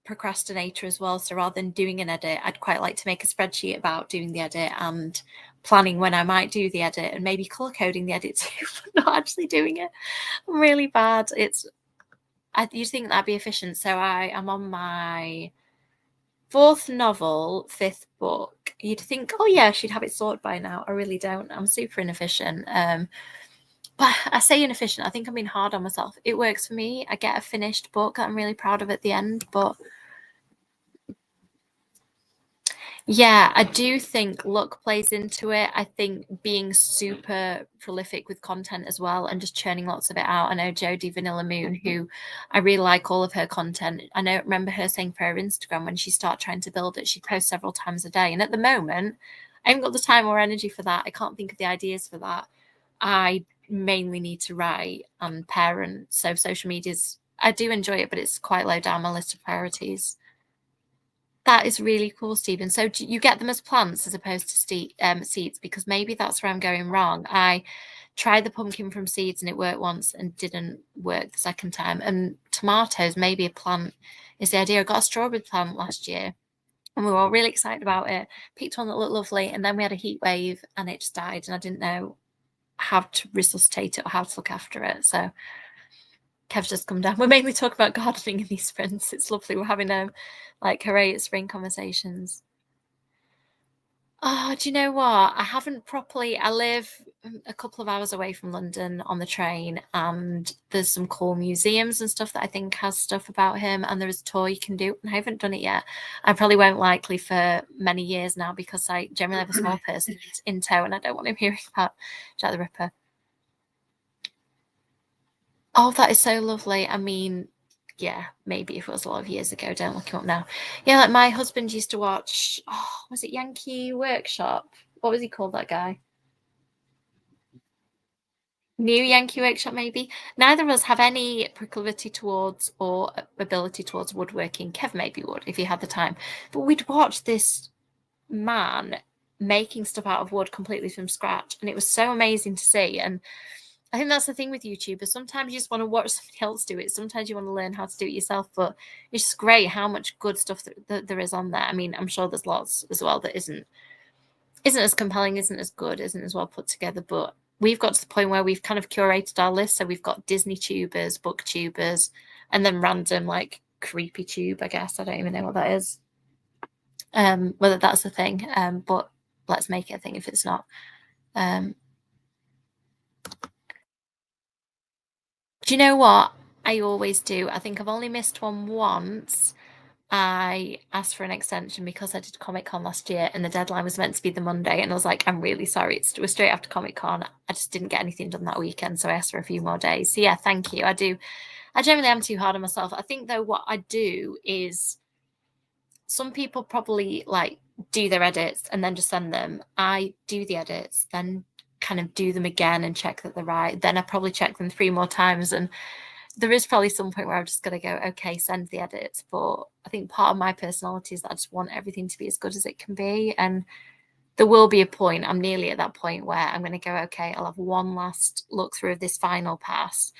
procrastinator as well, so rather than doing an edit, I'd quite like to make a spreadsheet about doing the edit and planning when I might do the edit and maybe color coding the edit too, but not actually doing it. I'm really bad. You'd think that'd be efficient. So I am on my 4th novel, 5th book. You'd think, oh yeah, she'd have it sorted by now. I really don't. I'm super inefficient. But I say inefficient. I think I'm being hard on myself. It works for me. I get a finished book that I'm really proud of at the end. But yeah, I do think luck plays into it. I think being super prolific with content as well and just churning lots of it out. I know Jodie Vanilla Moon, who I really like all of her content. Remember her saying for her Instagram when she started trying to build it, she'd post several times a day. And at the moment, I haven't got the time or energy for that. I can't think of the ideas for that. I mainly need to write and parent. So social media's, I do enjoy it, but it's quite low down my list of priorities. That is really cool, Stephen. So do you get them as plants as opposed to seeds? Because maybe that's where I'm going wrong. I tried the pumpkin from seeds and it worked once and didn't work the second time. And tomatoes, maybe a plant is the idea. I got a strawberry plant last year and we were all really excited about it. Picked one that looked lovely, and then we had a heat wave and it just died, and I didn't know how to resuscitate it or how to look after it. So Kev's just come down. We're mainly talking about gardening in these sprints. It's lovely. We're having hooray at spring conversations. Oh, do you know what? I live a couple of hours away from London on the train, and there's some cool museums and stuff that I think has stuff about him, and there is a tour you can do, and I haven't done it yet. I probably won't likely for many years now because I generally have a small person in tow and I don't want him hearing about Jack the Ripper. Oh, that is so lovely. I mean, yeah, maybe if it was a lot of years ago, don't look him up now. Yeah, like my husband used to watch, was it Yankee Workshop? What was he called, that guy? New Yankee Workshop, maybe. Neither of us have any proclivity towards or ability towards woodworking. Kev maybe would if he had the time. But we'd watch this man making stuff out of wood completely from scratch, and it was so amazing to see. And I think that's the thing with YouTubers. Sometimes you just want to watch somebody else do it. Sometimes you want to learn how to do it yourself. But it's just great how much good stuff that there is on there. I mean, I'm sure there's lots as well that isn't as compelling, isn't as good, isn't as well put together. But we've got to the point where we've kind of curated our list. So we've got Disney tubers, booktubers, and then random like creepy tube, I guess. I don't even know what that is. Whether that's a thing. But let's make it a thing if it's not. Do you know what? I always do. I think I've only missed one once. I asked for an extension because I did Comic Con last year and the deadline was meant to be the Monday. And I was like, I'm really sorry. It was straight after Comic Con. I just didn't get anything done that weekend. So I asked for a few more days. So yeah, thank you. I generally am too hard on myself. I think though what I do is some people probably like do their edits and then just send them. I do the edits, then kind of do them again and check that they're right. Then I probably check them 3 more times, and there is probably some point where I'm just going to go, okay, send the edits. But I think part of my personality is that I just want everything to be as good as it can be. And there will be a point, I'm nearly at that point where I'm going to go, okay, I'll have one last look through of this final pass,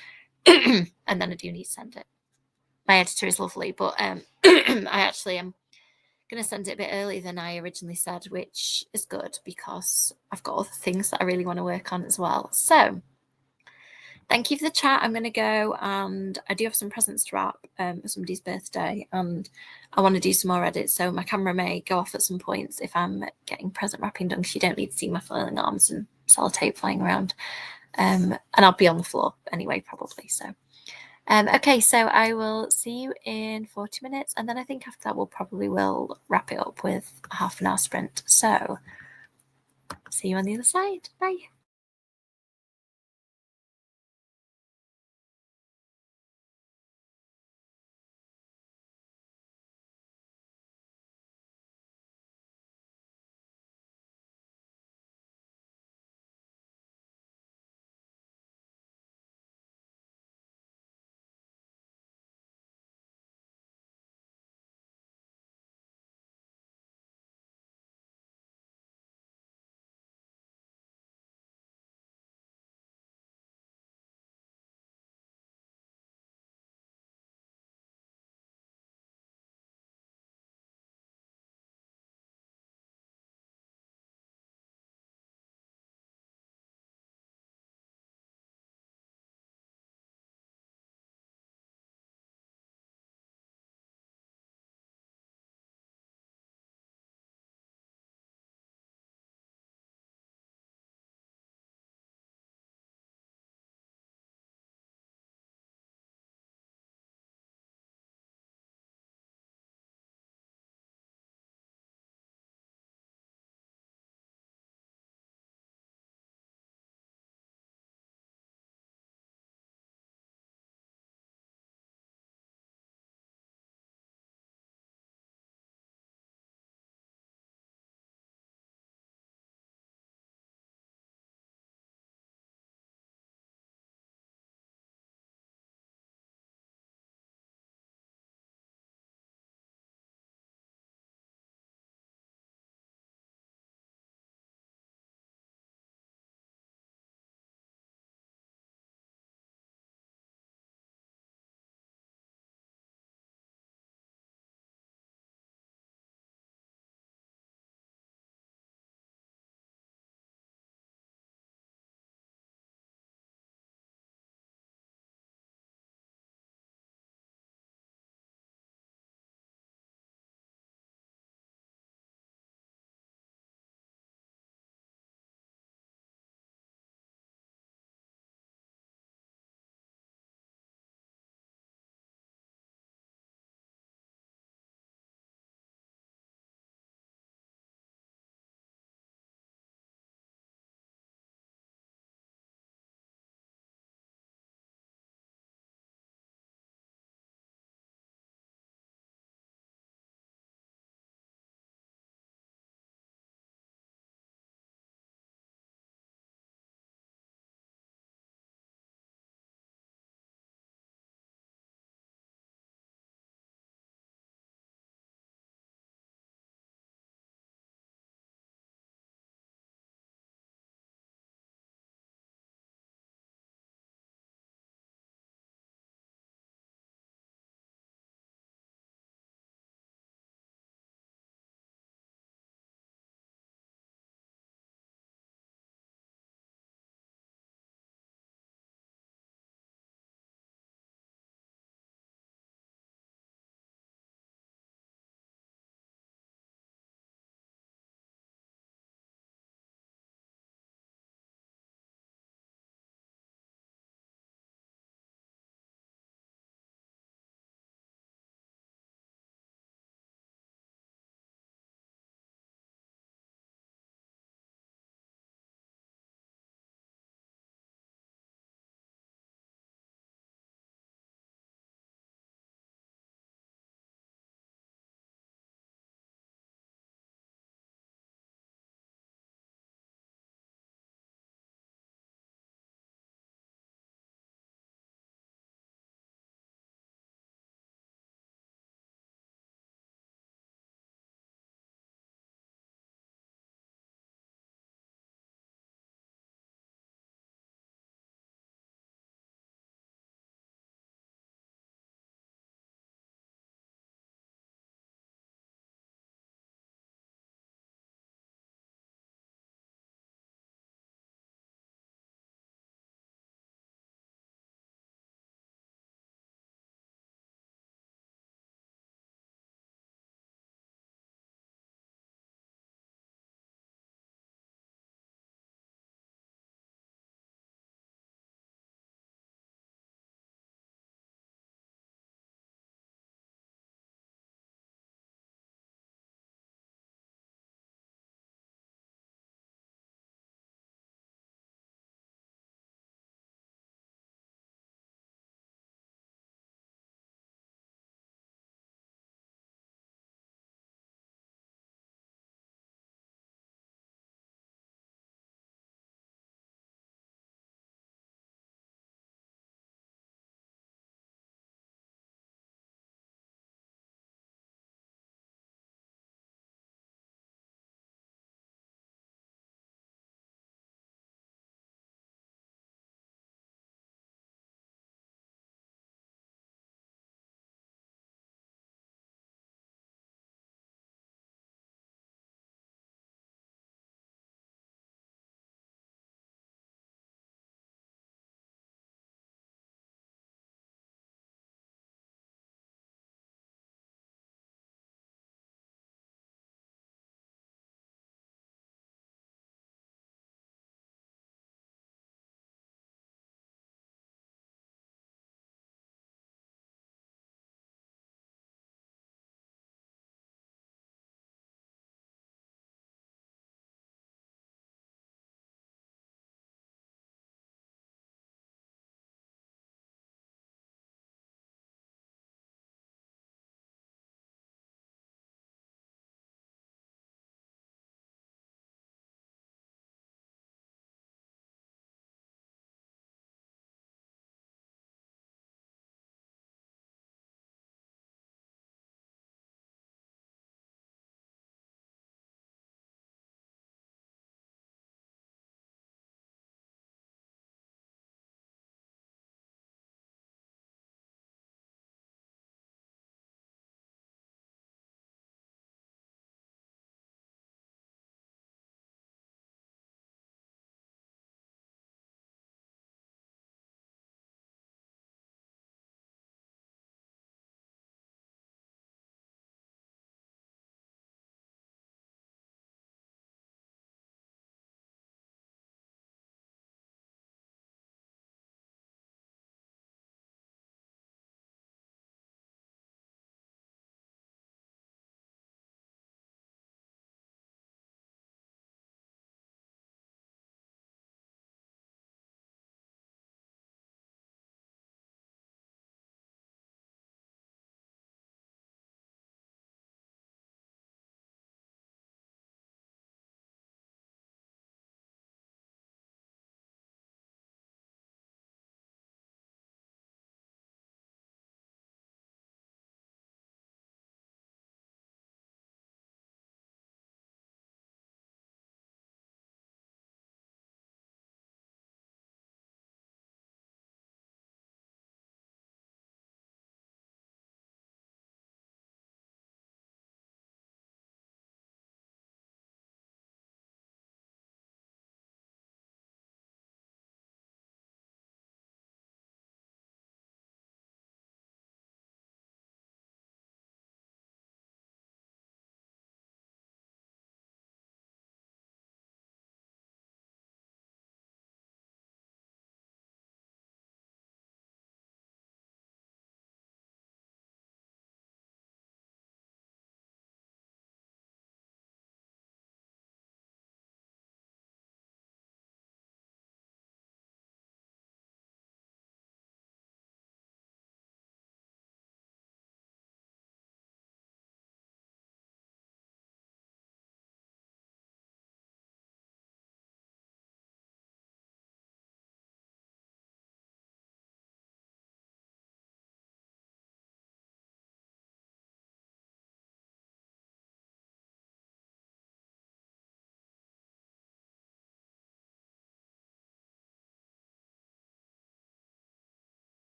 and then I do need to send it. My editor is lovely, but I actually am going to send it a bit earlier than I originally said, which is good because I've got other things that I really want to work on as well. So thank you for the chat. I'm going to go, and I do have some presents to wrap for somebody's birthday, and I want to do some more edits. So my camera may go off at some points if I'm getting present wrapping done, because you don't need to see my flailing arms and sellotape flying around. And I'll be on the floor anyway, probably. So, okay, so I will see you in 40 minutes, and then I think after that we'll probably wrap it up with a half-an-hour sprint. So, see you on the other side. Bye.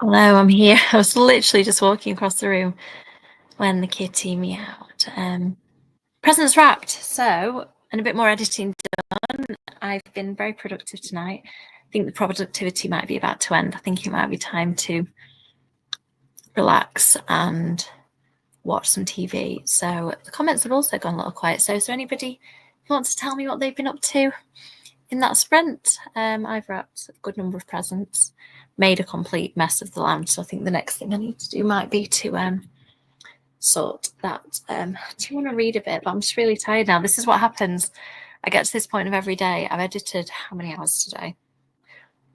Hello, I'm here. I was literally just walking across the room when the kitty meowed. Presents wrapped, so, and a bit more editing done. I've been very productive tonight. I think the productivity might be about to end. I think it might be time to relax and watch some TV. So the comments have also gone a little quiet. So is there anybody who wants to tell me what they've been up to in that sprint? I've wrapped a good number of presents, made a complete mess of the lounge. So I think the next thing I need to do might be to sort that. Do you want to read a bit? But I'm just really tired now. This is what happens. I get to this point of every day. I've edited how many hours today?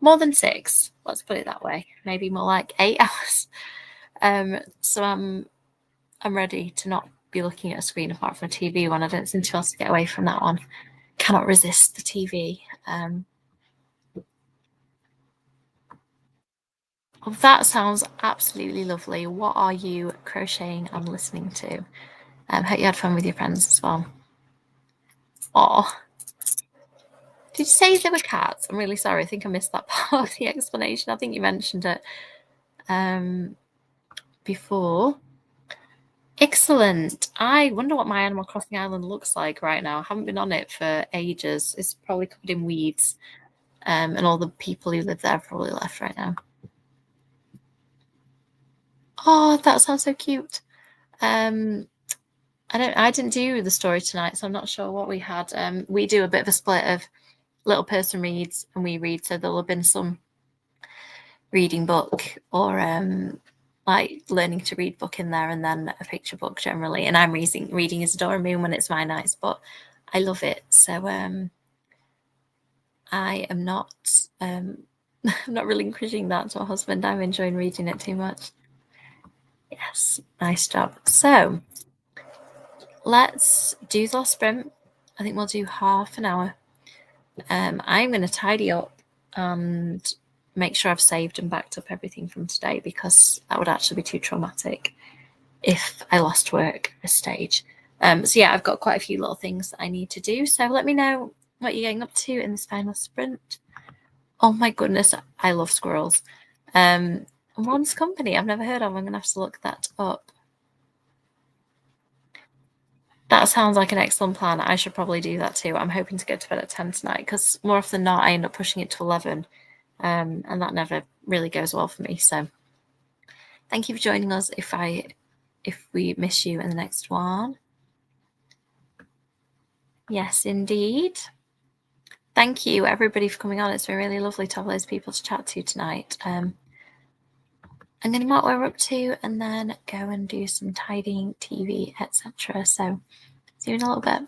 More than 6. Let's put it that way. Maybe more like 8 hours. So I'm ready to not be looking at a screen apart from a TV one. I don't seem to be able to get away from that one. Cannot resist the TV. Well, that sounds absolutely lovely. What are you crocheting and listening to? Hope you had fun with your friends as well. Oh, did you say there were cats? I'm really sorry. I think I missed that part of the explanation. I think you mentioned it before. Excellent. I wonder what my Animal Crossing island looks like right now. I haven't been on it for ages. It's probably covered in weeds. And all the people who live there have probably left right now. Oh, that sounds so cute. I didn't do the story tonight, so I'm not sure what we had. We do a bit of a split of little person reads and we read, so there'll have been some reading book or like learning to read book in there, and then a picture book generally. And I'm reading Isadora Moon when it's my nights, but I love it. So I am not I'm not relinquishing that to a husband. I'm enjoying reading it too much. Yes, nice job. So let's do the last sprint. I think we'll do half an hour. I'm going to tidy up and make sure I've saved and backed up everything from today, because that would actually be too traumatic if I lost work at this stage. So yeah, I've got quite a few little things that I need to do. So let me know what you're getting up to in this final sprint. Oh my goodness, I love squirrels. Ron's Company, I've never heard of. I'm going to have to look that up. That sounds like an excellent plan. I should probably do that too. I'm hoping to get to bed at 10 tonight, because more often than not, I end up pushing it to 11. And that never really goes well for me. So thank you for joining us if we miss you in the next one. Yes, indeed. Thank you, everybody, for coming on. It's been really lovely to have those people to chat to tonight. I'm going to mark where we're up to and then go and do some tidying, TV, etc. So see you in a little bit.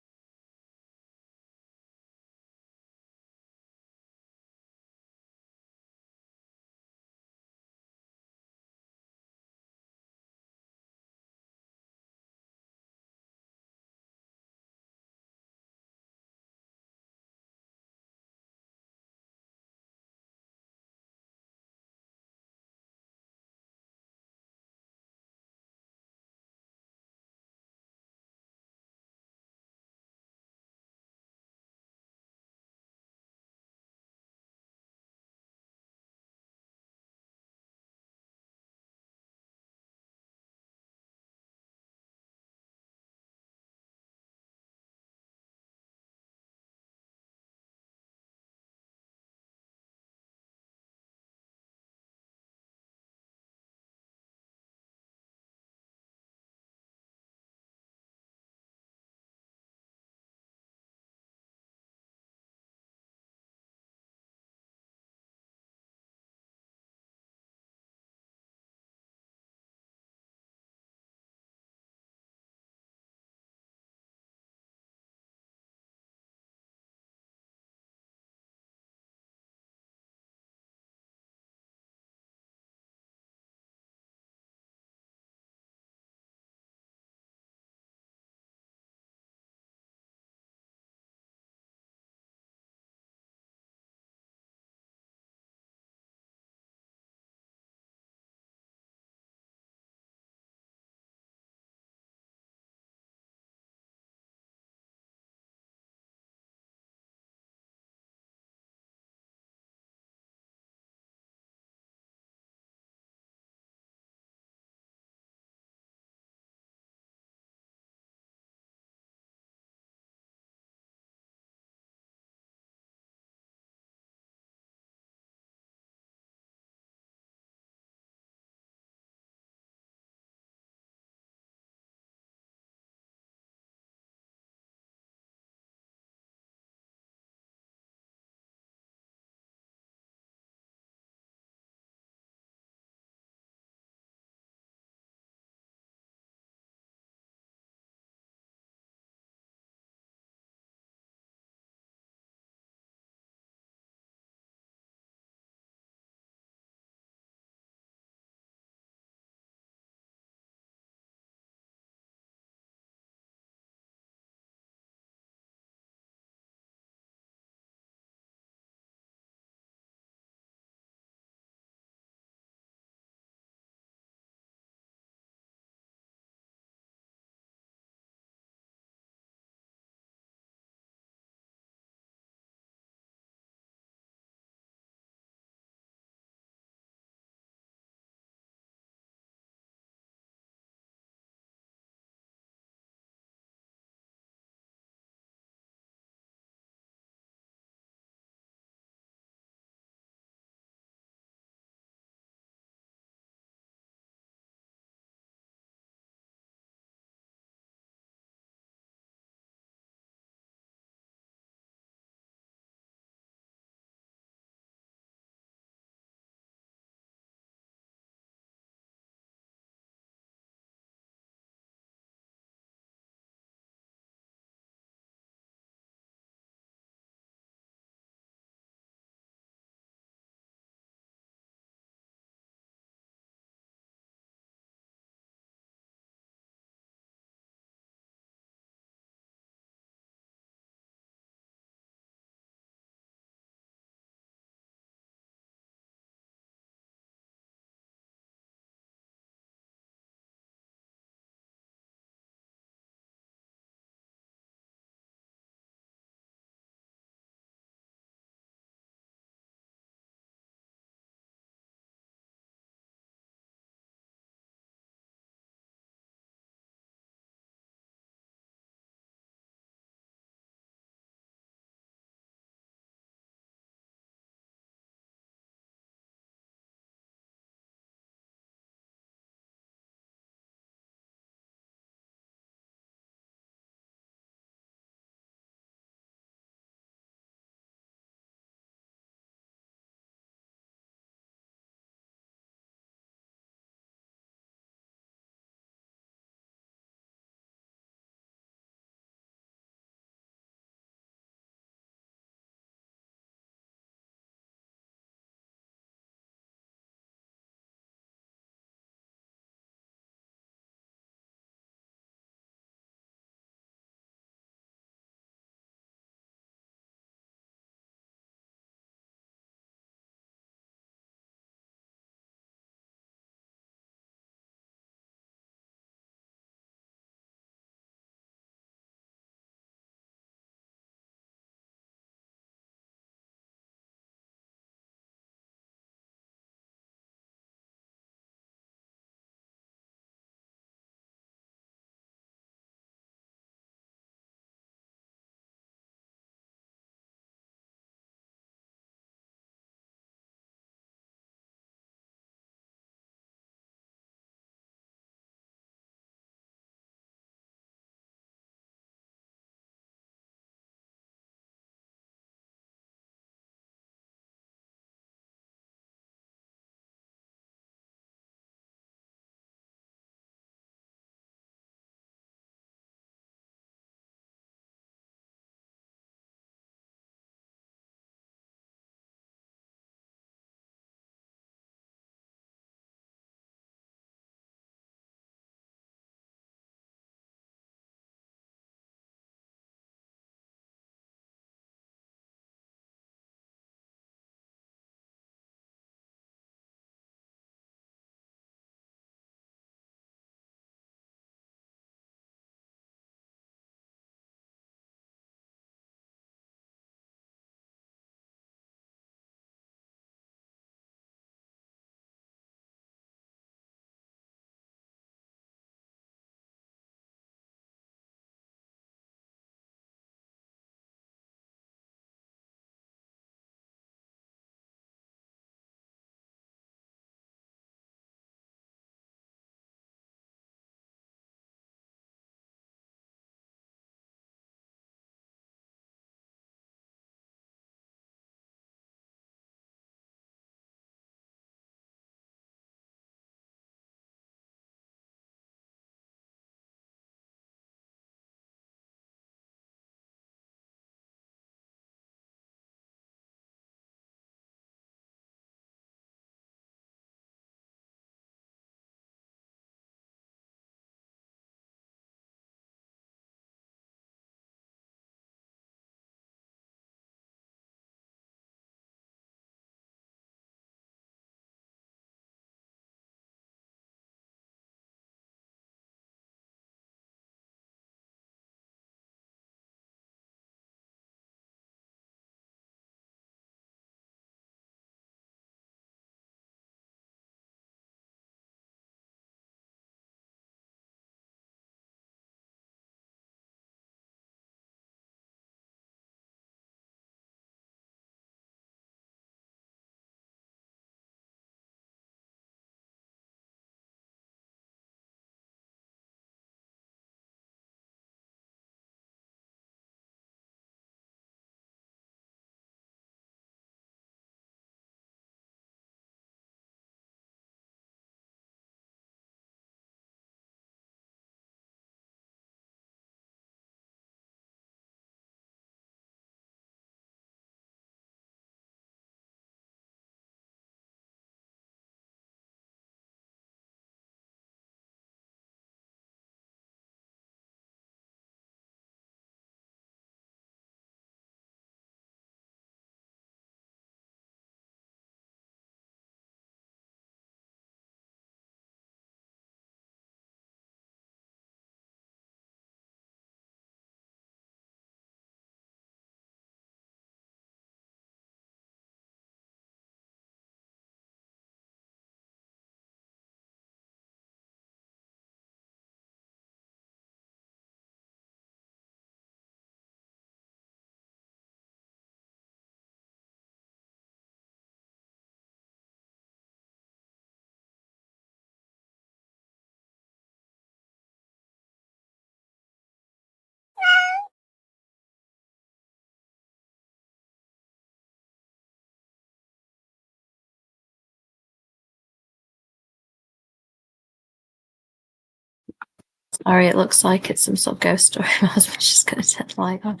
Sorry, it looks like it's some sort of ghost story. My husband's just going to set the light on.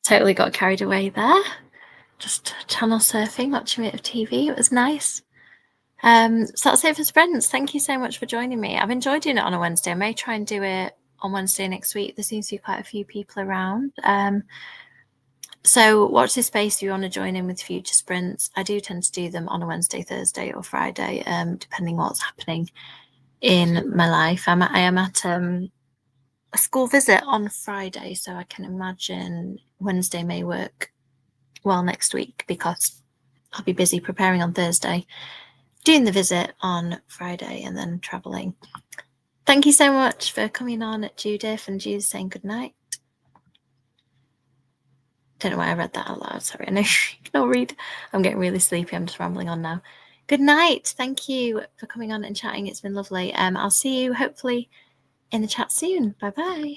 Totally got carried away there. Just channel surfing, watching a bit of TV. It was nice. So that's it for Sprints. Thank you so much for joining me. I've enjoyed doing it on a Wednesday. I may try and do it on Wednesday next week. There seems to be quite a few people around. So watch this space if you want to join in with future sprints. I do tend to do them on a Wednesday, Thursday or Friday, depending on what's happening in my life. I am at a school visit on Friday, so I can imagine Wednesday may work well next week because I'll be busy preparing on Thursday, doing the visit on Friday and then travelling. Thank you so much for coming on, Judith, and Judith saying good night. Don't know why I read that out loud. Sorry, I know you can all read. I'm getting really sleepy. I'm just rambling on now. Good night. Thank you for coming on and chatting. It's been lovely. I'll see you hopefully in the chat soon. Bye bye.